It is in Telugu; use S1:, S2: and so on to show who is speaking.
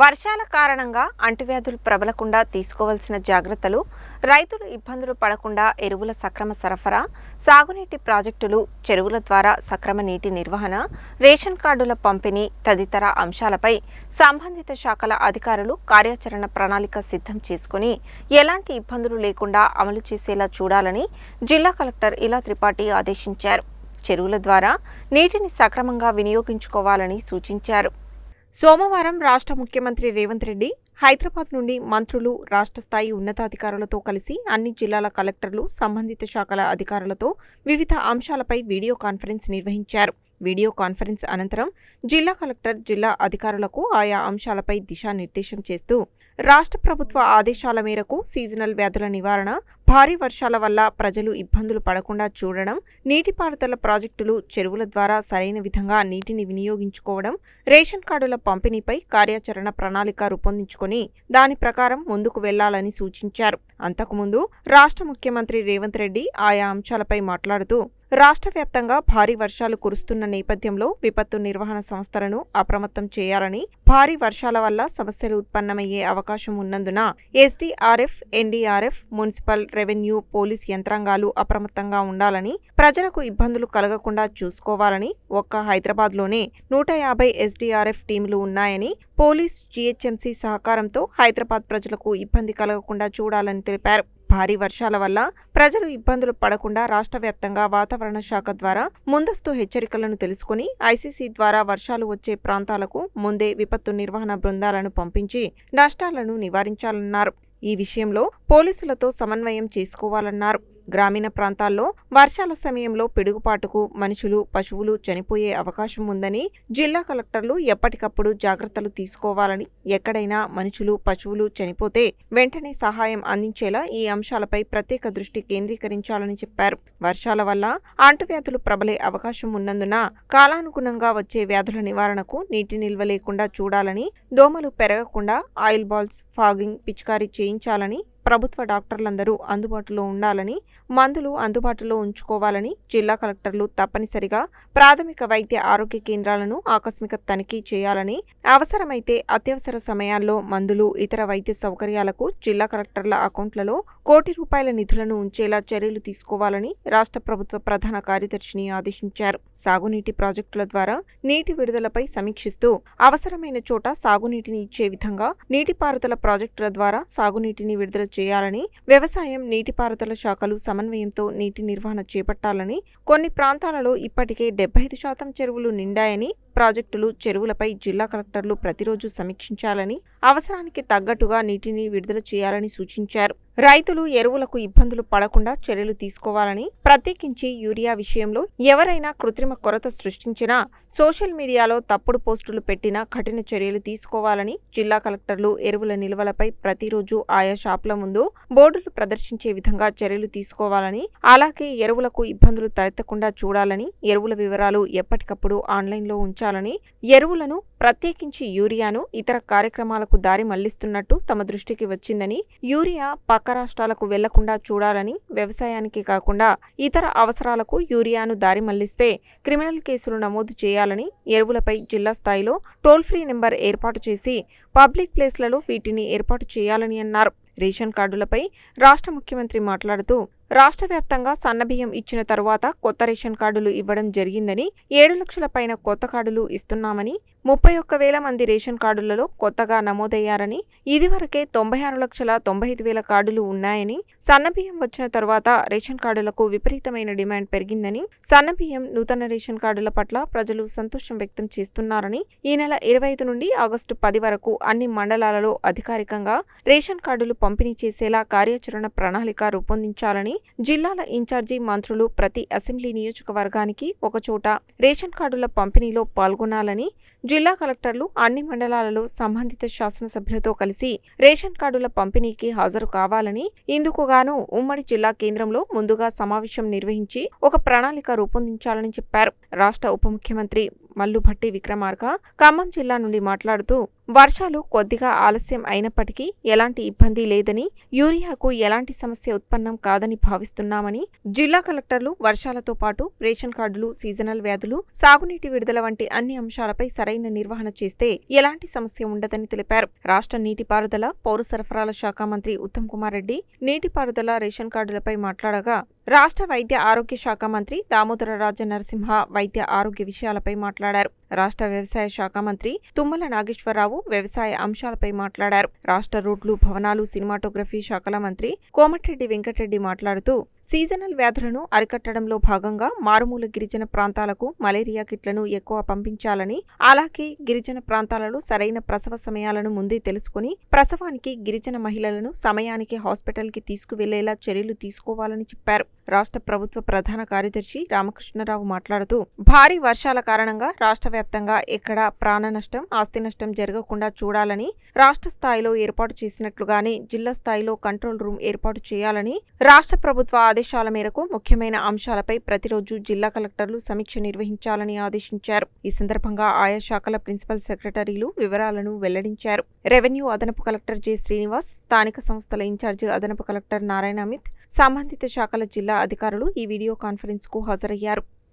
S1: వర్షాల కారణంగా అంటువ్యాధులు ప్రబలకుండా తీసుకోవాల్సిన జాగ్రత్తలు, రైతులు ఇబ్బందులు పడకుండా ఎరువుల సక్రమ సరఫరా, సాగునీటి ప్రాజెక్టులు, చెరువుల ద్వారా సక్రమ నీటి నిర్వహణ, రేషన్ కార్డుల పంపిణీ తదితర అంశాలపై సంబంధిత శాఖల అధికారులు కార్యాచరణ ప్రణాళిక సిద్ధం చేసుకుని ఎలాంటి ఇబ్బందులు లేకుండా అమలు చేసేలా చూడాలని జిల్లా కలెక్టర్ ఇలా త్రిపాఠి ఆదేశించారు. చెరువుల ద్వారా నీటిని సక్రమంగా వినియోగించుకోవాలని సూచించారు. సోమవారం రాష్ట్ర ముఖ్యమంత్రి రేవంత్ రెడ్డి హైదరాబాద్ నుండి మంత్రులు, రాష్ట్ర స్థాయి ఉన్నతాధికారులతో కలిసి అన్ని జిల్లాల కలెక్టర్లు, సంబంధిత శాఖల అధికారులతో వివిధ అంశాలపై వీడియో కాన్ఫరెన్స్ నిర్వహించారు. వీడియో కాన్ఫరెన్స్ అనంతరం జిల్లా కలెక్టర్ జిల్లా అధికారులకు ఆయా అంశాలపై దిశానిర్దేశం చేస్తూ రాష్ట్ర ప్రభుత్వ ఆదేశాల మేరకు సీజనల్ వ్యాధుల నివారణ, భారీ వర్షాల వల్ల ప్రజలు ఇబ్బందులు పడకుండా చూడడం, నీటిపారుదల ప్రాజెక్టులు, చెరువుల ద్వారా సరైన విధంగా నీటిని వినియోగించుకోవడం, రేషన్ కార్డుల పంపిణీపై కార్యాచరణ ప్రణాళిక రూపొందించుకొని దాని ప్రకారం ముందుకు వెళ్లాలని సూచించారు. అంతకుముందు రాష్ట్ర ముఖ్యమంత్రి రేవంత్ రెడ్డి ఆయా అంశాలపై మాట్లాడుతూ రాష్ట్ర వ్యాప్తంగా భారీ వర్షాలు కురుస్తున్న నేపథ్యంలో విపత్తు నిర్వహణ సంస్థలను అప్రమత్తం చేయాలని, భారీ వర్షాల వల్ల సమస్యలు ఉత్పన్నమయ్యే అవకాశం ఉన్నందున SDRF, NDRF, municipal, revenue, police యంత్రాంగాలు అప్రమత్తంగా ఉండాలని, ప్రజలకు ఇబ్బందులు కలగకుండా చూసుకోవాలని, ఒక్క హైదరాబాద్లోనే 150 ఎస్డీఆర్ఎఫ్ టీంలు ఉన్నాయని, పోలీస్, జీహెచ్ఎంసీ సహకారంతో హైదరాబాద్ ప్రజలకు ఇబ్బంది కలగకుండా చూడాలని తెలిపారు. భారీ వర్షాల వల్ల ప్రజలు ఇబ్బందులు పడకుండా రాష్ట్ర వ్యాప్తంగా వాతావరణ శాఖ ద్వారా ముందస్తు హెచ్చరికలను తెలుసుకుని ఐసీసీ ద్వారా వర్షాలు వచ్చే ప్రాంతాలకు ముందే విపత్తు నిర్వహణ బృందాలను పంపించి నష్టాలను నివారించాలన్నారు. ఈ విషయంలో పోలీసులతో సమన్వయం చేసుకోవాలన్నారు. గ్రామీణ ప్రాంతాల్లో వర్షాల సమయంలో పిడుగుపాటుకు మనుషులు, పశువులు చనిపోయే అవకాశం ఉందని జిల్లా కలెక్టర్లు ఎప్పటికప్పుడు జాగ్రత్తలు తీసుకోవాలని, ఎక్కడైనా మనుషులు, పశువులు చనిపోతే వెంటనే సహాయం అందించేలా ఈ అంశాలపై ప్రత్యేక దృష్టి కేంద్రీకరించాలని చెప్పారు. వర్షాల వల్ల అంటువ్యాధులు ప్రబలే అవకాశం ఉన్నందున కాలానుగుణంగా వచ్చే వ్యాధుల నివారణకు నీటి నిల్వ లేకుండా చూడాలని, దోమలు పెరగకుండా ఆయిల్ బాల్స్, ఫాగింగ్, పిచికారీ చేయించాలని, ప్రభుత్వ డాక్టర్లందరూ అందుబాటులో ఉండాలని, మందులు అందుబాటులో ఉంచుకోవాలని జిల్లా కలెక్టర్లు తప్పనిసరిగా ప్రాథమిక వైద్య ఆరోగ్య కేంద్రాలను ఆకస్మిక తనిఖీ చేయాలని, అవసరమైతే అత్యవసర సమయాల్లో మందులు, ఇతర వైద్య సౌకర్యాలకు జిల్లా కలెక్టర్ల అకౌంట్లలో ₹1,00,00,000 నిధులను ఉంచేలా చర్యలు తీసుకోవాలని రాష్ట్ర ప్రభుత్వ ప్రధాన కార్యదర్శిని ఆదేశించారు. సాగునీటి ప్రాజెక్టుల ద్వారా నీటి విడుదలపై సమీక్షిస్తూ అవసరమైన చోట సాగునీటిని ఇచ్చే విధంగా నీటిపారుదల ప్రాజెక్టుల ద్వారా సాగునీటిని విడుదల చేయాలని, వ్యవసాయం, నీటిపారుదల శాఖలు సమన్వయంతో నీటి నిర్వహణ చేపట్టాలని, కొన్ని ప్రాంతాలలో ఇప్పటికే 75% చెరువులు నిండాయని, ప్రాజెక్టులు, చెరువులపై జిల్లా కలెక్టర్లు ప్రతిరోజు సమీక్షించాలని, అవసరానికి తగ్గట్టుగా నీటిని విడుదల చేయాలని సూచించారు. రైతులు ఎరువులకు ఇబ్బందులు పడకుండా చర్యలు తీసుకోవాలని, ప్రత్యేకించి యూరియా విషయంలో ఎవరైనా కృత్రిమ కొరత సృష్టించినా, సోషల్ మీడియాలో తప్పుడు పోస్టులు పెట్టినా కఠిన చర్యలు తీసుకోవాలని జిల్లా కలెక్టర్లు ఎరువుల నిల్వలపై ప్రతిరోజు ఆయా షాపుల ముందు బోర్డులు ప్రదర్శించే విధంగా చర్యలు తీసుకోవాలని, అలాగే ఎరువులకు ఇబ్బందులు తలెత్తకుండా చూడాలని, ఎరువుల వివరాలు ఎప్పటికప్పుడు ఆన్లైన్లో ఉంచాలని, ఎరువులను ప్రత్యేకించి యూరియాను ఇతర కార్యక్రమాలకు దారి మళ్లిస్తున్నట్టు తమ దృష్టికి వచ్చిందని, యూరియా పక్క రాష్ట్రాలకు వెళ్లకుండా చూడాలని, వ్యవసాయానికి కాకుండా ఇతర అవసరాలకు యూరియాను దారి మళ్లిస్తే క్రిమినల్ కేసులు నమోదు చేయాలని, ఎరువులపై జిల్లా స్థాయిలో టోల్ ఫ్రీ నెంబర్ ఏర్పాటు చేసి పబ్లిక్ ప్లేస్లలో వీటిని ఏర్పాటు చేయాలని అన్నారు. రేషన్ కార్డులపై రాష్ట్ర ముఖ్యమంత్రి మాట్లాడుతూ రాష్ట్ర వ్యాప్తంగా సన్నబియ్యం ఇచ్చిన తరువాత కొత్త రేషన్ కార్డులు ఇవ్వడం జరిగిందని, 7 లక్షల పైన కొత్త కార్డులు ఇస్తున్నామని, 31,000 మంది రేషన్ కార్డులలో కొత్తగా నమోదయ్యారని, ఇదివరకే 96,95,000 కార్డులు ఉన్నాయని, సన్నబియ్యం వచ్చిన తరువాత రేషన్ కార్డులకు విపరీతమైన డిమాండ్ పెరిగిందని, సన్నబియ్యం, నూతన రేషన్ కార్డుల పట్ల ప్రజలు సంతోషం వ్యక్తం చేస్తున్నారని, ఈ నెల 25 నుండి ఆగస్టు 10 వరకు అన్ని మండలాలలో అధికారికంగా రేషన్ కార్డులు పంపిణీ చేసేలా కార్యాచరణ ప్రణాళిక రూపొందించాలని, జిల్లాల ఇన్ఛార్జి మంత్రులు ప్రతి అసెంబ్లీ నియోజకవర్గానికి ఒకచోట రేషన్ కార్డుల పంపిణీలో పాల్గొనాలని, జిల్లా కలెక్టర్లు అన్ని మండలాలలో సంబంధిత శాసనసభ్యులతో కలిసి రేషన్ కార్డుల పంపిణీకి హాజరు కావాలని, ఇందుకుగాను ఉమ్మడి జిల్లా కేంద్రంలో ముందుగా సమావేశం నిర్వహించి ఒక ప్రణాళిక రూపొందించాలని చెప్పారు. రాష్ట్ర ఉప ముఖ్యమంత్రి మల్లుభట్టి విక్రమార్క ఖమ్మం జిల్లా నుండి మాట్లాడుతూ వర్షాలు కొద్దిగా ఆలస్యం అయినప్పటికీ ఎలాంటి ఇబ్బంది లేదని, యూరియాకు ఎలాంటి సమస్య ఉత్పన్నం కాదని భావిస్తున్నామని, జిల్లా కలెక్టర్లు వర్షాలతో పాటు రేషన్ కార్డులు, సీజనల్ వ్యాధులు, సాగునీటి విడుదల వంటి అన్ని అంశాలపై సరైన నిర్వహణ చేస్తే ఎలాంటి సమస్య ఉండదని తెలిపారు. రాష్ట్ర నీటిపారుదల, పౌర సరఫరాల శాఖ మంత్రి ఉత్తమ్ కుమార్ రెడ్డి నీటిపారుదల, రేషన్ కార్డులపై మాట్లాడగా, రాష్ట్ర వైద్య ఆరోగ్య శాఖ మంత్రి దామోదర రాజ నరసింహ వైద్య ఆరోగ్య విషయాలపై మాట్లాడారు. రాష్ట్ర వ్యవసాయ శాఖ మంత్రి తుమ్మల నాగేశ్వరరావు వ్యవసాయ అంశాలపై మాట్లాడారు. రాష్ట్ర రోడ్లు, భవనాలు, సినిమాటోగ్రఫీ శాఖల మంత్రి కోమటిరెడ్డి వెంకటరెడ్డి మాట్లాడుతూ సీజనల్ వ్యాధులను అరికట్టడంలో భాగంగా మారుమూల గిరిజన ప్రాంతాలకు మలేరియా కిట్లను ఎక్కువ పంపించాలని, అలాగే గిరిజన ప్రాంతాలలో సరైన ప్రసవ సమయాలను ముందే తెలుసుకుని ప్రసవానికి గిరిజన మహిళలను సమయానికి హాస్పిటల్కి తీసుకువెళ్లేలా చర్యలు తీసుకోవాలని చెప్పారు. రాష్ట్ర ప్రభుత్వ ప్రధాన కార్యదర్శి రామకృష్ణరావు మాట్లాడుతూ భారీ వర్షాల కారణంగా రాష్ట్ర వ్యాప్తంగా ఎక్కడా ప్రాణ నష్టం, ఆస్తి నష్టం జరగకుండా చూడాలని రాష్ట్ర స్థాయిలో ఏర్పాటు చేసినట్లుగానే జిల్లా స్థాయిలో కంట్రోల్ రూమ్ ఏర్పాటు చేయాలని, రాష్ట్ర ప్రభుత్వ ఆదేశాల మేరకు ముఖ్యమైన అంశాలపై ప్రతిరోజు జిల్లా కలెక్టర్లు సమీక్ష నిర్వహించాలని ఆదేశించారు. ఈ సందర్భంగా ఆయా శాఖల ప్రిన్సిపల్ సెక్రటరీలు వివరాలను వెల్లడించారు. రెవెన్యూ అదనపు కలెక్టర్ జె శ్రీనివాస్, స్థానిక సంస్థల ఇన్ఛార్జి అదనపు కలెక్టర్ నారాయణ అమిత్, సంబంధిత శాఖల జిల్లా అధికారులు ఈ వీడియో కాన్ఫరెన్స్ కు హాజరయ్యారు.